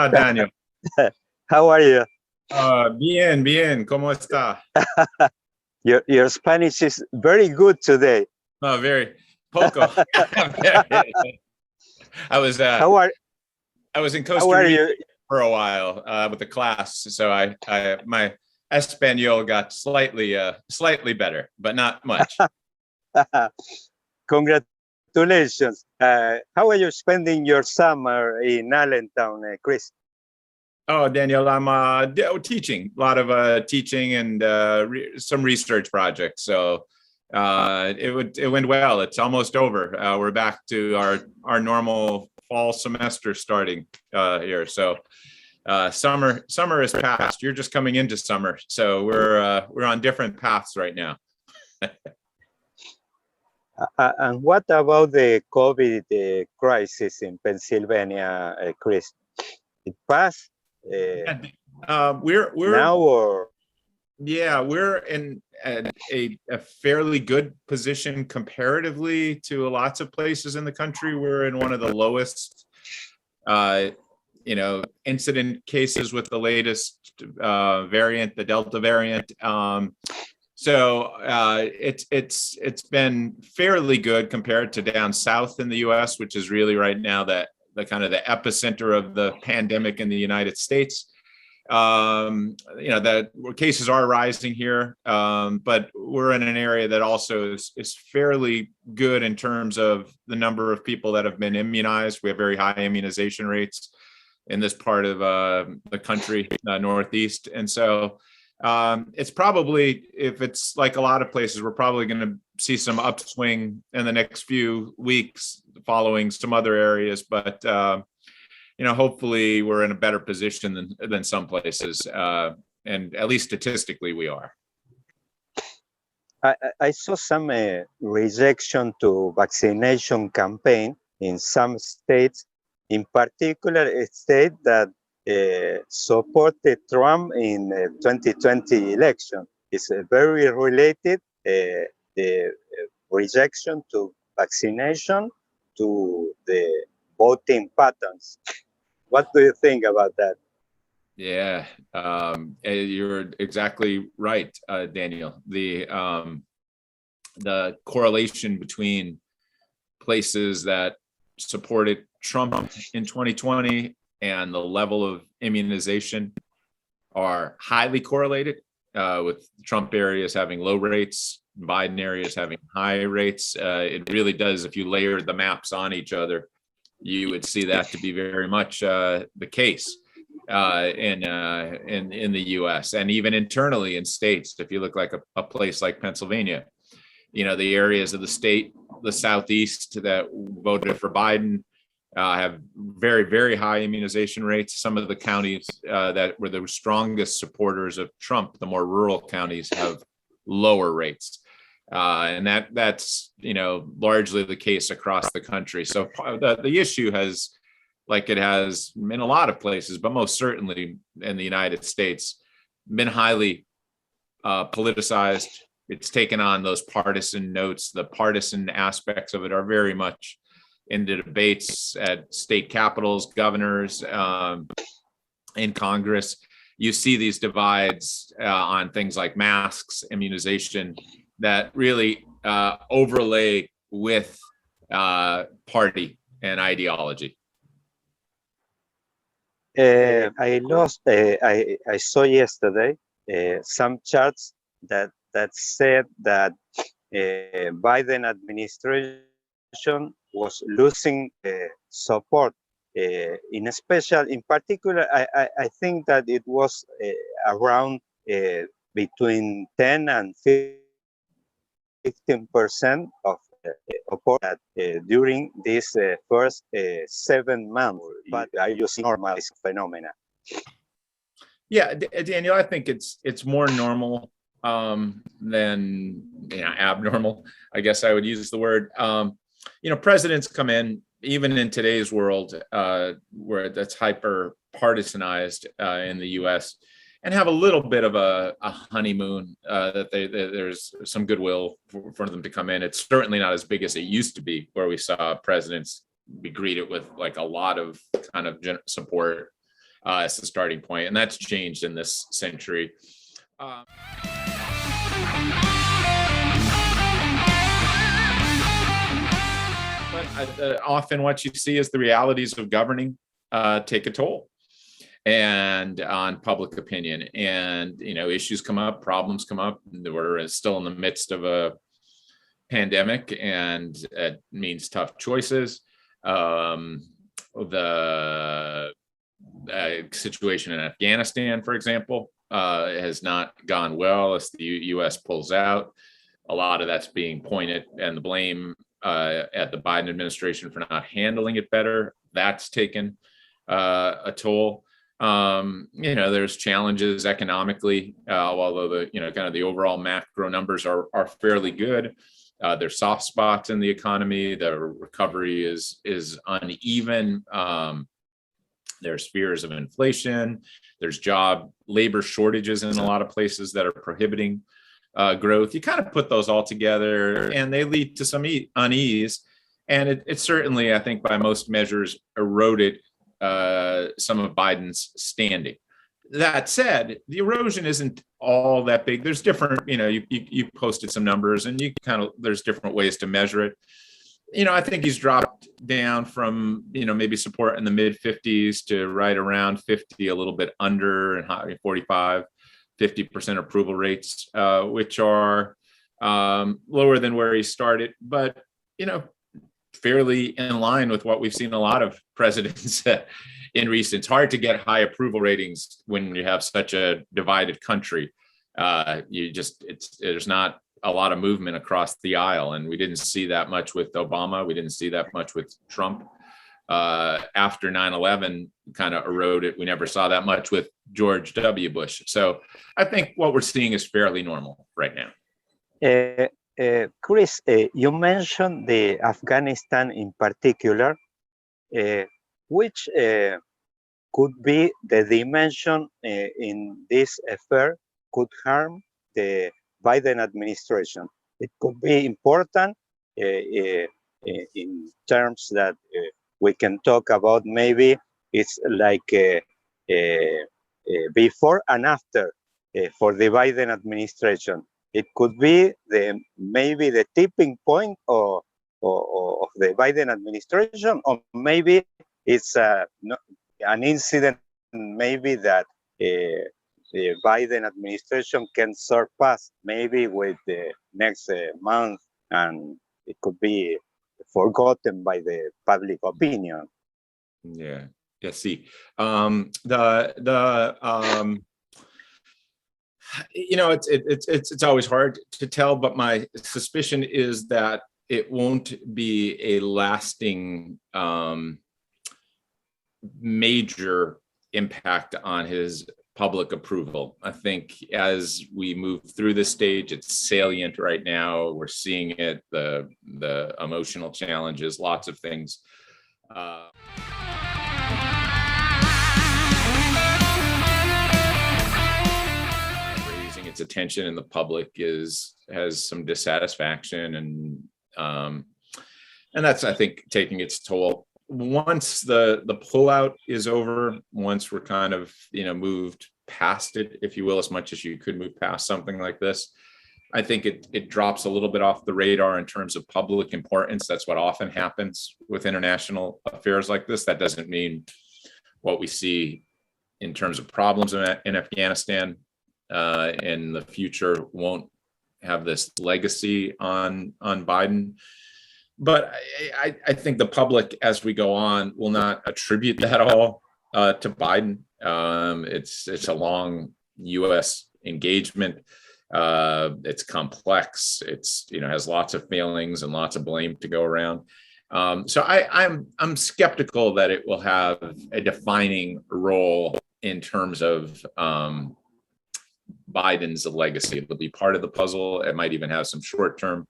está, Daniel? How are you? Bien, bien. ¿Cómo está? Your Spanish is very good today. Oh, very poco. I was in Costa Rica for a while with the class, so my Espanol got slightly better, but not much. Congratulations. How are you spending your summer in Allentown, Chris? Oh, Daniel, I'm teaching, a lot of teaching and some research projects. So it went well. It's almost over. We're back to our normal fall semester starting here. So summer is past. You're just coming into summer. So we're on different paths right now. And what about the COVID crisis in Pennsylvania, Chris? It passed? We're now, or we're in a fairly good position comparatively to lots of places in the country. We're in one of the lowest incident cases with the latest variant, the Delta variant. So it's been fairly good compared to down south in the US, which is really right now the kind of the epicenter of the pandemic in the United States. The cases are rising here, but we're in an area that also is fairly good in terms of the number of people that have been immunized. We have very high immunization rates in this part of the country, Northeast. And so it's probably, if it's like a lot of places, we're probably going to see some upswing in the next few weeks following some other areas, but hopefully we're in a better position than some places, and at least statistically we are. I saw some rejection to vaccination campaign in some states, in particular a state that supported Trump in 2020 election. It's very related, the rejection to vaccination to the voting patterns. What do you think about that? Yeah, you're exactly right, Daniel. The correlation between places that supported Trump in 2020 and the level of immunization are highly correlated, with Trump areas having low rates, Biden areas having high rates. It really does, if you layer the maps on each other, you would see that to be very much the case in the U.S. and even internally in states. If you look like a place like Pennsylvania, the areas of the state, the Southeast that voted for Biden have very, very high immunization rates. Some of the counties that were the strongest supporters of Trump, the more rural counties, have lower rates. And that's largely the case across the country. So the issue has, like it has in a lot of places, but most certainly in the United States, been highly politicized. It's taken on those partisan notes. The partisan aspects of it are very much in the debates at state capitals, governors, in Congress. You see these divides on things like masks, immunization, that really overlay with party and ideology. I saw yesterday some charts that said that Biden administration was losing support. In particular, I think that it was around between 10 and 15% of support during this first 7 months. But are you seeing normal phenomena? Yeah, Daniel, I think it's more normal than abnormal. I guess I would use the word. Presidents come in, even in today's world, where that's hyper partisanized in the U.S., and have a little bit of a honeymoon, that there's some goodwill for them to come in. It's certainly not as big as it used to be, where we saw presidents be greeted with like a lot of kind of support as the starting point, and that's changed in this century. But often what you see is the realities of governing take a toll and on public opinion, and issues come up, problems come up. We're still in the midst of a pandemic, and it means tough choices. The situation in Afghanistan, for example, has not gone well as the U.S. pulls out. A lot of that's being pointed and the blame at the Biden administration for not handling it better. That's taken a toll. There's challenges economically, although the kind of the overall macro numbers are fairly good. There's soft spots in the economy. The recovery is uneven. There's fears of inflation. There's labor shortages in a lot of places that are prohibiting growth. You kind of put those all together, and they lead to some unease. And it certainly, I think, by most measures, eroded some of Biden's standing. That said, the erosion isn't all that big. There's different, you posted some numbers, and there's different ways to measure it. I think he's dropped down from, maybe support in the mid 50s to right around 50, a little bit under, and 45, 50% approval rates, which are lower than where he started, but, fairly in line with what we've seen a lot of presidents in recent. It's hard to get high approval ratings when you have such a divided country. There's not a lot of movement across the aisle, and we didn't see that much with Obama. We didn't see that much with Trump. After 9/11 kind of eroded. We never saw that much with George W. Bush. So I think what we're seeing is fairly normal right now. Chris, you mentioned the Afghanistan in particular, which could be the dimension in this affair could harm the Biden administration. It could be important in terms that we can talk about. Maybe it's like before and after for the Biden administration. It could be maybe the tipping point of the Biden administration, or maybe it's an incident maybe that the Biden administration can surpass maybe with the next month, and it could be forgotten by the public opinion. Yeah. See, it's always hard to tell, but my suspicion is that it won't be a lasting major impact on his public approval. I think as we move through this stage, it's salient right now. We're seeing it, the emotional challenges, lots of things. Raising its attention in the public has some dissatisfaction, and that's, I think, taking its toll. Once the pullout is over, once we're kind of moved past it, if you will, as much as you could move past something like this, I think it drops a little bit off the radar in terms of public importance. That's what often happens with international affairs like this. That doesn't mean what we see in terms of problems in Afghanistan in the future won't have this legacy on Biden. But I think the public, as we go on, will not attribute that all to Biden. It's a long U.S. engagement. It's complex. It's has lots of failings and lots of blame to go around. So I'm skeptical that it will have a defining role in terms of Biden's legacy. It'll be part of the puzzle. It might even have some short-term.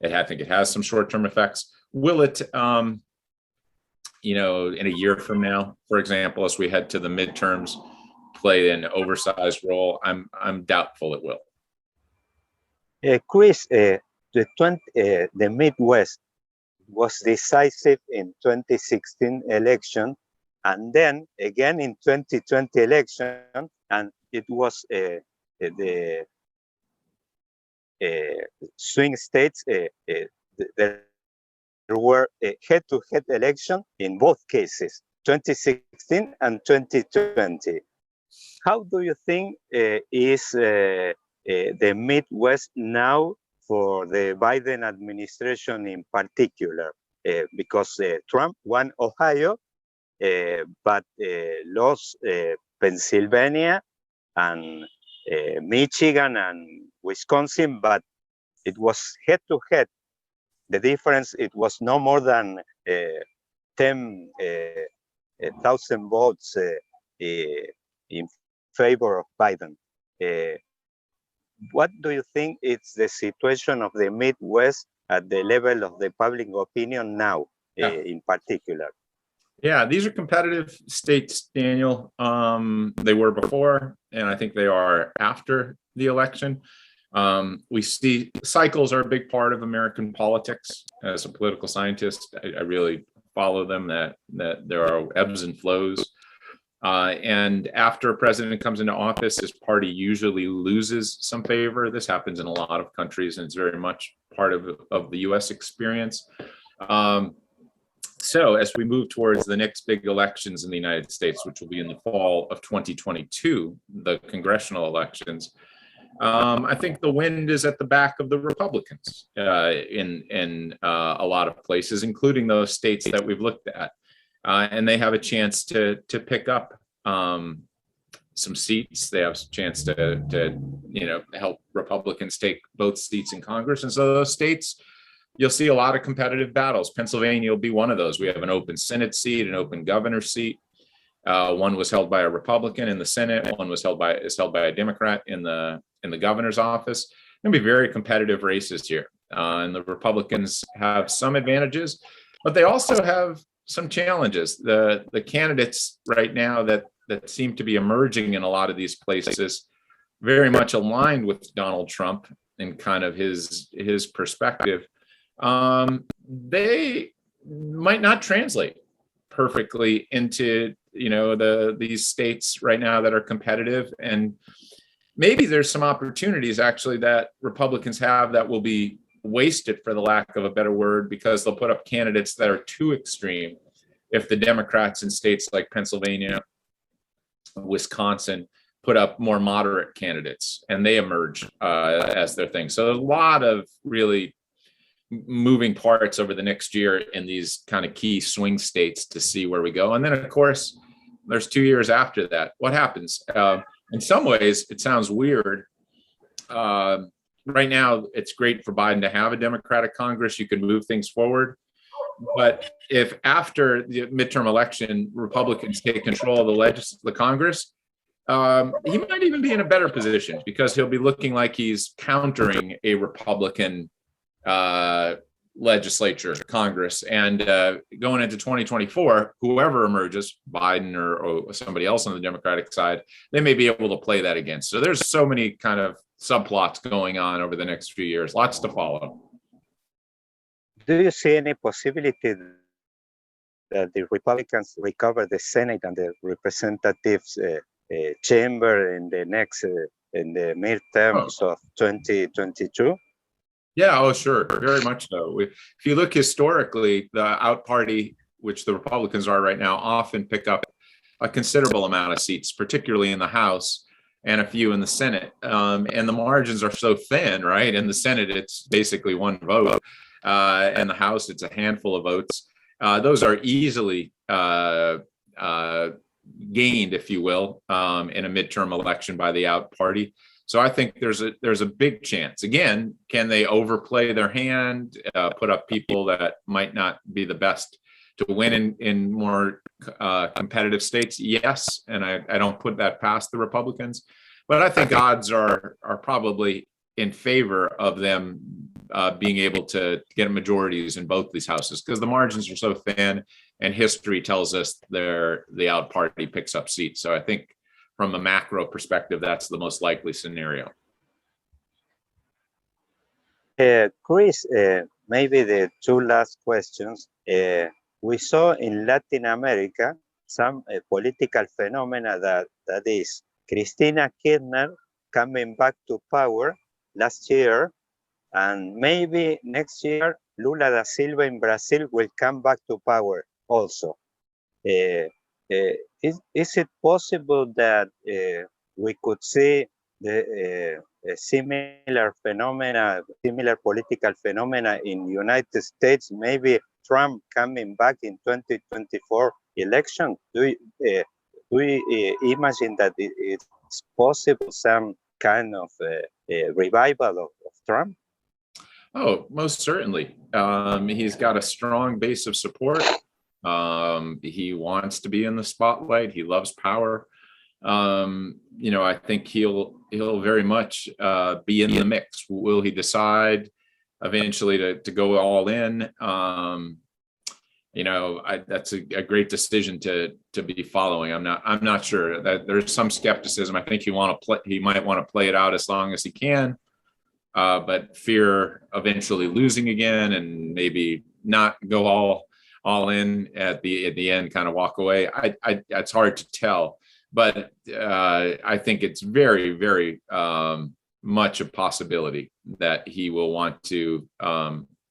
I think it has some short-term effects. Will it, in a year from now, for example, as we head to the midterms, play an oversized role? I'm doubtful it will. Chris, the Midwest was decisive in 2016 election and then again in 2020 election, and it was the swing states. There were a head-to-head election in both cases, 2016 and 2020. How do you think is the Midwest now for the Biden administration in particular? Because Trump won Ohio, but lost Pennsylvania and Michigan and Wisconsin, but it was head-to-head. The difference, it was no more than 10,000 votes in favor of Biden. What do you think is the situation of the Midwest at the level of the public opinion now, in particular? Yeah, these are competitive states, Daniel. They were before, and I think they are after the election. We see cycles are a big part of American politics. As a political scientist, I really follow them, that there are ebbs and flows. And after a president comes into office, his party usually loses some favor. This happens in a lot of countries, and it's very much part of the US experience. So as we move towards the next big elections in the United States, which will be in the fall of 2022, the congressional elections, I think the wind is at the back of the Republicans in a lot of places, including those states that we've looked at. And they have a chance to pick up some seats. They have a chance to help Republicans take both seats in Congress. And so those states, you'll see a lot of competitive battles. Pennsylvania will be one of those. We have an open Senate seat, an open governor seat. One was held by a Republican in the Senate. One is held by a Democrat in the governor's office. There'll be very competitive races here, and the Republicans have some advantages, but they also have some challenges. The candidates right now that seem to be emerging in a lot of these places, very much aligned with Donald Trump and kind of his perspective. They might not translate perfectly into these states right now that are competitive, and maybe there's some opportunities actually that Republicans have that will be wasted, for the lack of a better word, because they'll put up candidates that are too extreme. If the Democrats in states like Pennsylvania, Wisconsin put up more moderate candidates and they emerge as their thing. So there's a lot of really moving parts over the next year in these kind of key swing states to see where we go. And then of course, there's 2 years after that. What happens? In some ways, it sounds weird. Right now, it's great for Biden to have a Democratic Congress. You can move things forward. But if after the midterm election, Republicans take control of the Congress, he might even be in a better position, because he'll be looking like he's countering a Republican legislature, Congress. And going into 2024, whoever emerges, Biden or somebody else on the Democratic side, they may be able to play that against. So there's so many kind of subplots going on over the next few years, lots to follow. Do you see any possibility that the Republicans recover the Senate and the representatives chamber in the next in the midterms of 2022? Yeah, oh, sure, very much so. If you look historically, the out party, which the Republicans are right now, often pick up a considerable amount of seats, particularly in the House and a few in the Senate. And the margins are so thin, right? In the Senate, it's basically one vote. In the House, it's a handful of votes. Those are easily gained, if you will, in a midterm election by the out party. So I think there's a big chance. Again, can they overplay their hand, put up people that might not be the best to win in more competitive states? Yes, and I don't put that past the Republicans. But I think odds are probably in favor of them being able to get majorities in both these houses, because the margins are so thin, and history tells us the out party picks up seats. So I think from a macro perspective, that's the most likely scenario. Chris, maybe the two last questions. We saw in Latin America some political phenomena that is Cristina Kirchner coming back to power last year, and maybe next year Lula da Silva in Brazil will come back to power also. Is it possible that we could see a similar phenomena, similar political phenomena in United States, maybe Trump coming back in 2024 election? Do you imagine that it's possible some kind of revival of Trump? Oh, most certainly. He's got a strong base of support. He wants to be in the spotlight. He loves power. I think he'll very much be in the mix. Will he decide eventually to go all in? That's a great decision to be following. I'm not sure. That there's some skepticism. I think he might want to play it out as long as he can, but fear eventually losing again and maybe not go all in at the end, kind of walk away. It's hard to tell, but I think it's very, very much a possibility that he will want to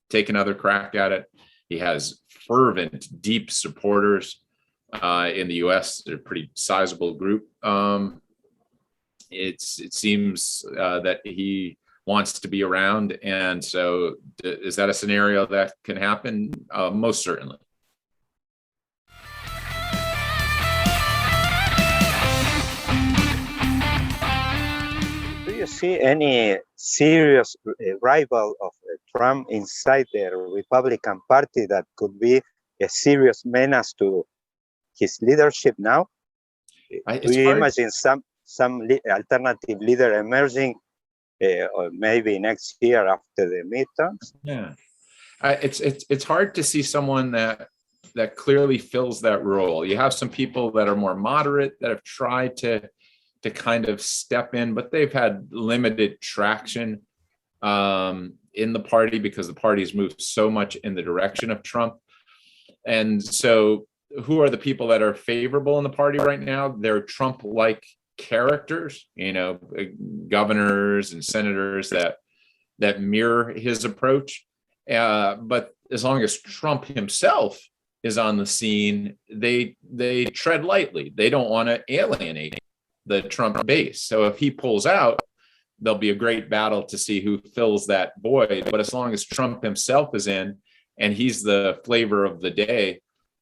take another crack at it. He has fervent, deep supporters in the U.S. They're a pretty sizable group. It seems that he wants to be around, and so is that a scenario that can happen? Most certainly. Do you see any serious rival of Trump inside the Republican Party that could be a serious menace to his leadership now? Do you imagine some alternative leader emerging, or maybe next year after the midterms? Yeah, it's hard to see someone that clearly fills that role. You have some people that are more moderate that have tried to kind of step in, but they've had limited traction in the party because the party's moved so much in the direction of Trump. And so who are the people that are favorable in the party right now? They're Trump-like characters, governors and senators that mirror his approach. But as long as Trump himself is on the scene, they tread lightly. They don't want to alienate the Trump base. So if he pulls out, there'll be a great battle to see who fills that void. But as long as Trump himself is in and he's the flavor of the day,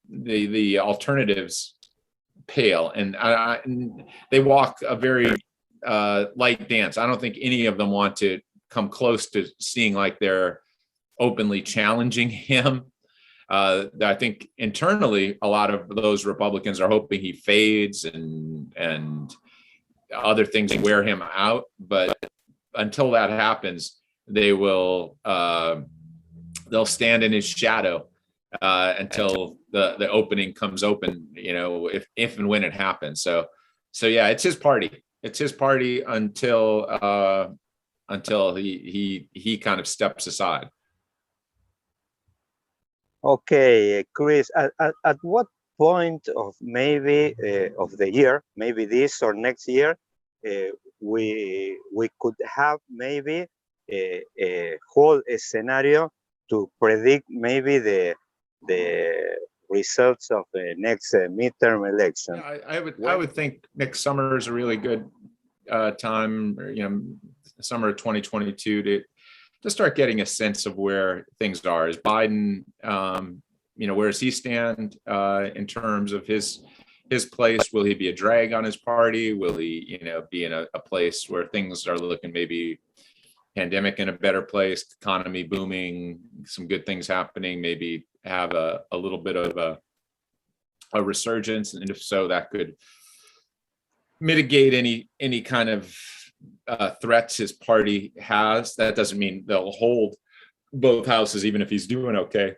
the alternatives pale, and they walk a very light dance. I don't think any of them want to come close to seeing like they're openly challenging him. I think internally, a lot of those Republicans are hoping he fades and other things wear him out. But until that happens, they'll stand in his shadow until the opening comes open, if and when it happens. So yeah, it's his party. It's his party until he kind of steps aside. Okay, Chris, at what point of maybe of the year, maybe this or next year, we could have maybe a whole scenario to predict maybe the results of the next midterm election? Yeah, I would think next summer is a really good time, summer of 2022 to start getting a sense of where things are. Is Biden, where does he stand in terms of his place? Will he be a drag on his party? Will he, be in a place where things are looking maybe pandemic in a better place, economy booming, some good things happening, maybe have a little bit of a resurgence? And if so, that could mitigate any kind of threats his party has. That doesn't mean they'll hold both houses, even if he's doing okay.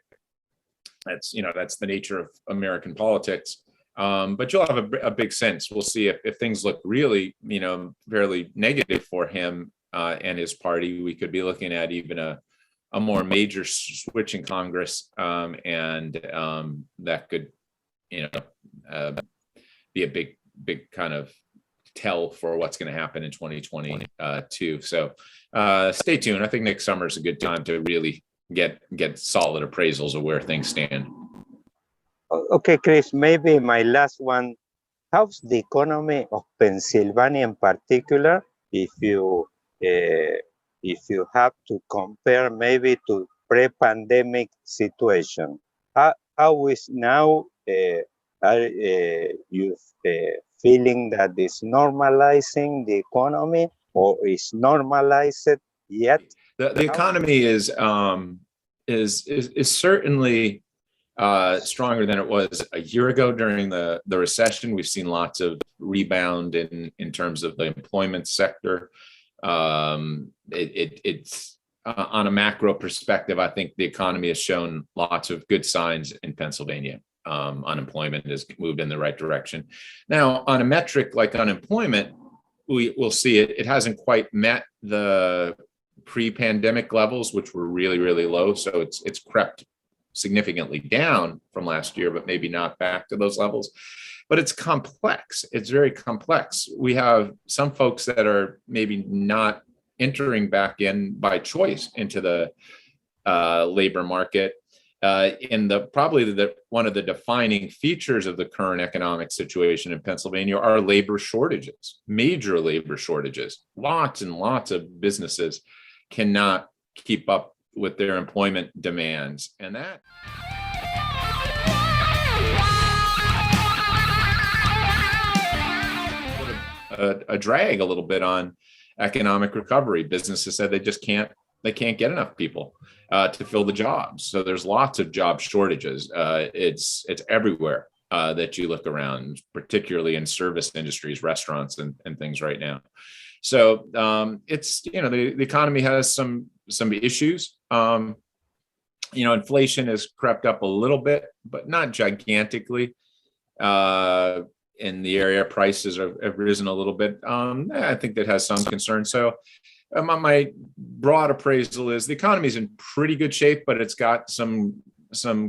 That's the nature of American politics. But you'll have a big sense. We'll see if things look really, fairly negative for him and his party. We could be looking at even a more major switch in Congress, and that could, be a big kind of tell for what's going to happen in 2022. So stay tuned. I think next summer is a good time to really get solid appraisals of where things stand. Okay, Chris, maybe my last one. How's the economy of Pennsylvania in particular, if you have to compare maybe to pre-pandemic situation? How is now? Are you feeling that it's normalizing the economy, or is normalized yet? The economy is certainly stronger than it was a year ago during the recession. We've seen lots of rebound in terms of the employment sector. It's on a macro perspective, I think the economy has shown lots of good signs in Pennsylvania. Unemployment has moved in the right direction. Now, on a metric like unemployment, we'll see it hasn't quite met the pre-pandemic levels, which were really, really low. So it's crept significantly down from last year, but maybe not back to those levels. But it's complex. It's very complex. We have some folks that are maybe not entering back in by choice into the labor market. Probably one of the defining features of the current economic situation in Pennsylvania are labor shortages, major labor shortages. Lots and lots of businesses cannot keep up with their employment demands, and that a drag a little bit on economic recovery. Businesses said they can't get enough people to fill the jobs. So there's lots of job shortages. It's everywhere that you look around, particularly in service industries, restaurants and things right now. So it's, the economy has some issues. Inflation has crept up a little bit, but not gigantically. In the area, prices have risen a little bit. I think that has some concern. So my broad appraisal is the economy is in pretty good shape, but it's got some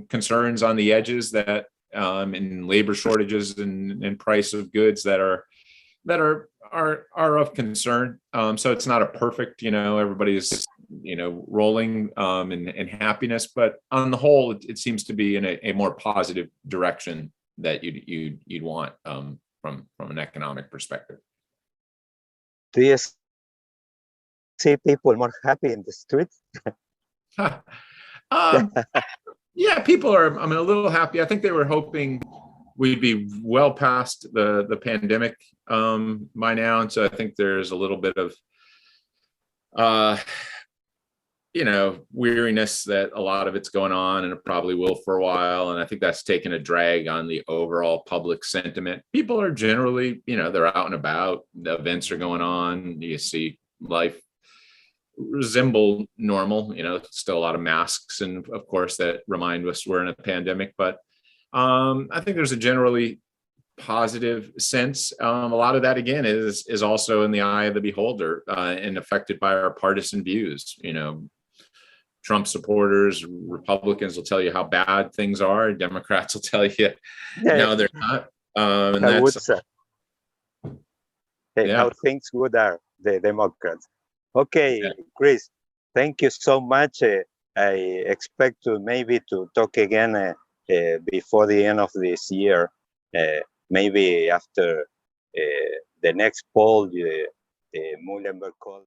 concerns on the edges that in labor shortages and price of goods that are of concern. So it's not a perfect, everybody's rolling in happiness, but on the whole, it seems to be in a more positive direction that you'd want from an economic perspective. Do you see people more happy in the streets? Yeah, people are. A little happy. I think they were hoping we'd be well past the pandemic by now, and so I think there's a little bit of weariness that a lot of it's going on, and it probably will for a while. And I think that's taken a drag on the overall public sentiment. People are generally, they're out and about. The events are going on. You see life resemble normal. Still a lot of masks, and of course that remind us we're in a pandemic. But I think there's a generally positive sense. A lot of that again is also in the eye of the beholder and affected by our partisan views. Trump supporters, Republicans will tell you how bad things are. Democrats will tell you, no, they're not. And that's how things good are the Democrats. Okay, Chris, thank you so much. I expect to maybe to talk again before the end of this year, maybe after the next poll, the Muhlenberg College.